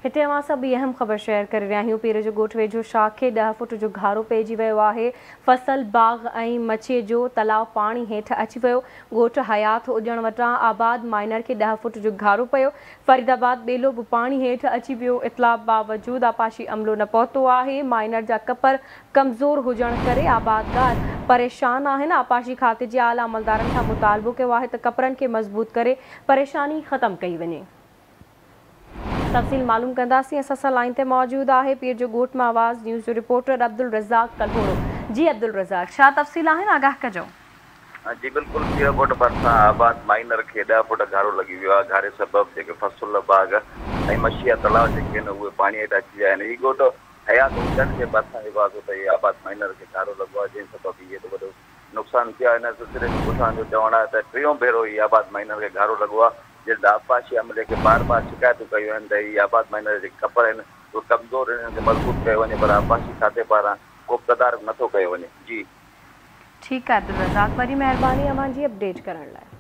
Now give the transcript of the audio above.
हिते अवां सभु अहम ख़बर शेयर करे रहिया आहियूं। पीर जो ॻोठ वेझो शाखे 10 फुट जो घारो पइजी वियो आहे। फसल बाग ऐं मछीअ जो तलाउ पाणी हेठि अची वियो। ॻोठ हयात उजण वटां आबाद माइनर खे 10 फुट जो घारो पियो। फरीदाबाद ॿेलो बि पाणी हेठि अची वियो। इतलाह बावजूद आपाशी अमलो न पहुतो आहे। माइनर जा कपर कमज़ोर हुजण करे आबादगार परेशान आहिनि। आपाशी खाते जे आला अमलदारनि खां मुतालबो कयो आहे त कपरनि खे मज़बूत करे परेशानी ख़त्म कई वञे। तफ़सील मालूम कंदासीं। असां सां लाइन ते मौजूद आहे पीर जो ॻोठ मां आवाज़ न्यूज़ जो रिपोर्टर अब्दुल रज़ाक कलहोरो। जी अब्दुल रज़ाक, छा तफ़सील आहिनि, आगाह कजो। जी बिल्कुलु, पीर ॻोठ भरिसां आबाद माइनर खे 10 फुट घारो लॻी वियो आहे। घारे सबबि जेके फसल बाग ऐं मछीअ तलाउ जेके आहिनि उहे पाणी हेठि अची विया आहिनि। हीउ ॻोठ हयात उजण जे भरिसां जेको आहे त आबाद माइनर खे घारो लॻो आहे, जंहिं सबबि इहे वॾो नुक़सानु थियो आहे। हिन सिलसिले में पुछण जो चवणु आहे त टियों भेरो ई आबाद माइनर खे घारो लॻो आहे। जिन आपाशी अमले खे बार बार शिकायतूं कयूं आहिनि त हीअ आबाद माइनर जे कपर आहिनि उहे कमज़ोर आहिनि, हिननि खे मज़बूत कयो वञे, पर आपाशी खाते पारां को तदारक नथो कयो वञे। जी ठीकु आहे अब्दुल रज़ाक, वॾी महिरबानी अव्हां जी अपडेट करण लाइ।